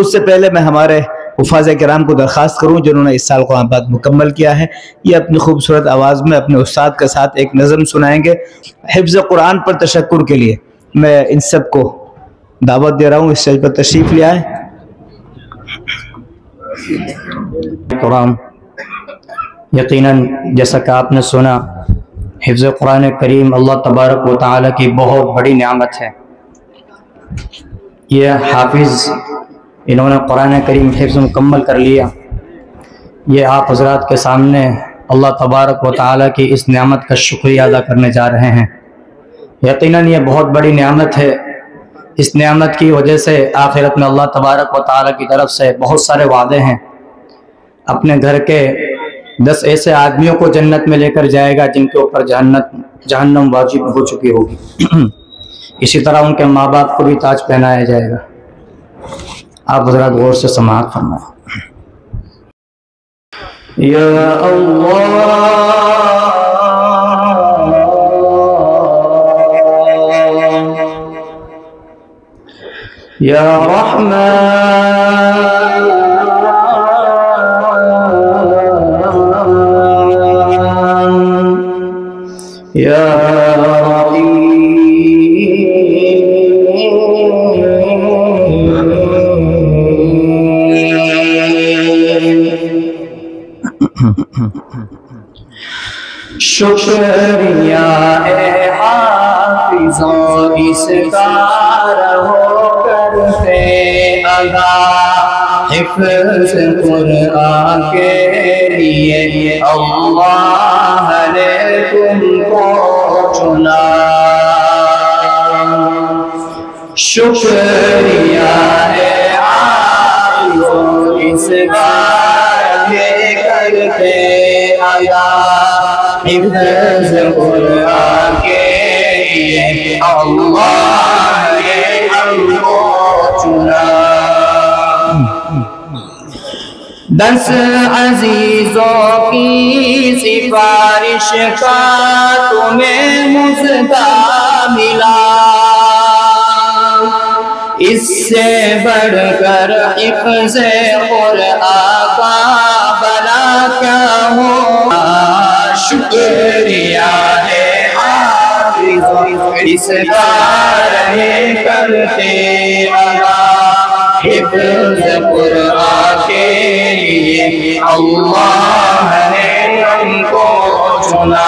اس سے پہلے میں ہمارے حفاظ کرام کو درخواست کروں جنہوں نے اس سال قرآن پاک مکمل کیا ہے، یہ اپنی خوبصورت آواز میں اپنے استاد کے ساتھ ایک نظم سنائیں گے حفظ قرآن پر تشکر کے لیے۔ میں ان سب کو دعوت دے رہا ہوں، اس اسٹیج پر تشریف لے آئیں۔ قرآن یقیناً جیسا کہ آپ نے سنا، حفظ قرآن کریم اللہ تبارک و تعالیٰ کی بہت بڑی نعمت ہے۔ یہ حافظ انہوں نے قرآن کریم حفظ مکمل کر لیا، یہ آپ حضرات کے سامنے اللہ تبارک و تعالیٰ کی اس نعمت کا شکریہ ادا کرنے جا رہے ہیں۔ یقیناً یہ بہت بڑی نعمت ہے، اس نعمت کی وجہ سے آخرت میں اللہ تبارک و تعالیٰ کی طرف سے بہت سارے وعدے ہیں۔ اپنے گھر کے 10 ایسے آدمیوں کو جنت میں لے کر جائے گا جن کے اوپر جہنم واجب ہو چکی ہوگی، اسی طرح ان کے ماں باپ کو بھی تاج پہنایا جائے گا۔ آپ حضرات غور سے سماعت فرمائیں۔ یا اللہ یا رحمان یا شکریہ اے حافظوں اس کا رہو کرتے ادا، حفظ قرآن کے لیے اللہ نے تم کو چنا۔ شکریہ اے حافظوں اس کا کرتے ادا، حفظ قرآن کے لیے اللہ نے ہم کو چنا۔ 10 عزیزوں کی سفارش کا تمہیں مزدہ ملا، اس سے بڑھ کر حفظ قرآن کا بلا کیا ہو۔ شکریہ ہے حافظوں اس کا رہے کرتے ادا، حفظ قرآن کے لیے اللہ نے ہم کو چنا۔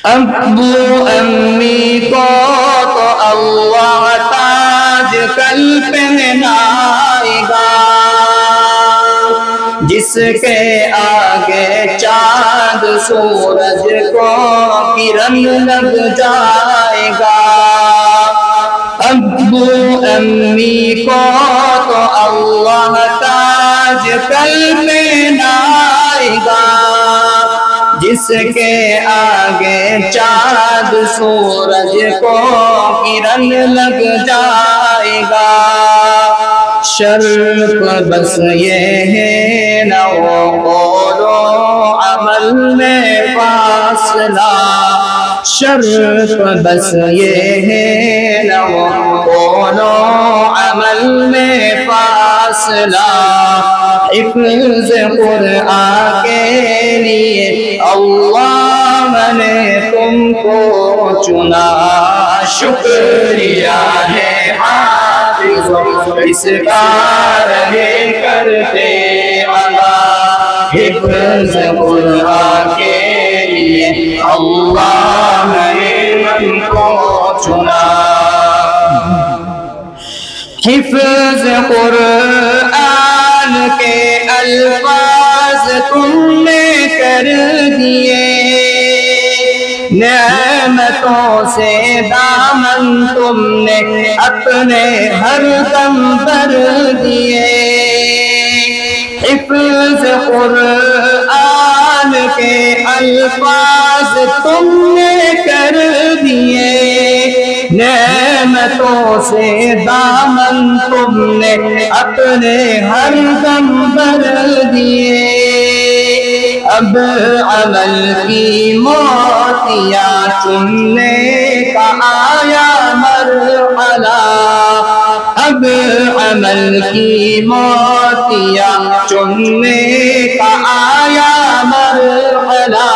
ابو امی کو تو اللہ تاج کل پہنائے گا، جس کے آگے چاند سورج کو کرن لگ جائے گا۔ ابو امی کو تو اللہ تاج کل پہنائے گا، جس کے آگے چاند سورج کو کرن لگ جائے گا۔ شرط بس یہ ہے نہ وہ قول و عمل میں فاصلہ، شرط بس یہ ہے نہ وہ قول و عمل میں فاصلہ، حفظ قرآن کے لیے اللہ نے تم کو چنا۔ شکریہ ہے حافظوں اس کا رہے کرتے ادا، حفظ قرآن کے لیے اللہ نے ہم کو چنا۔ حفظ قرآن کے الفاظ تم نے کر دیے، نعمتوں سے دامن تم نے اپنے ہر دم بھر دیے۔ حفظ قرآن کے الفاظ تم نے کر دیے، نعمتوں سے دامن تم نے اپنے ہر دم بھر دیے۔ اب عمل کی موتیاں چننے کا آیا مرحلہ، اب عمل کی موتیا چننے کا آیا مرحلہ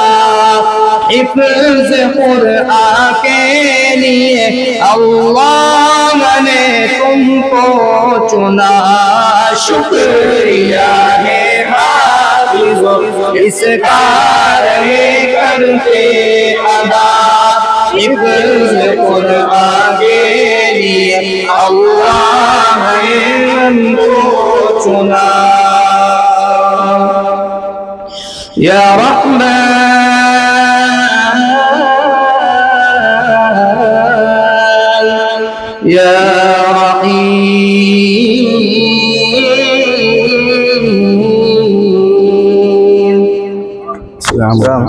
حفظ قرآن کے لیے اللہ نے تم کو چنا شکریہ ہے حافظ اس کار کرتے ادا حفظ قرآن کے لیے اللہ نے ہم کو چنا یا رحمن یا رحیم رام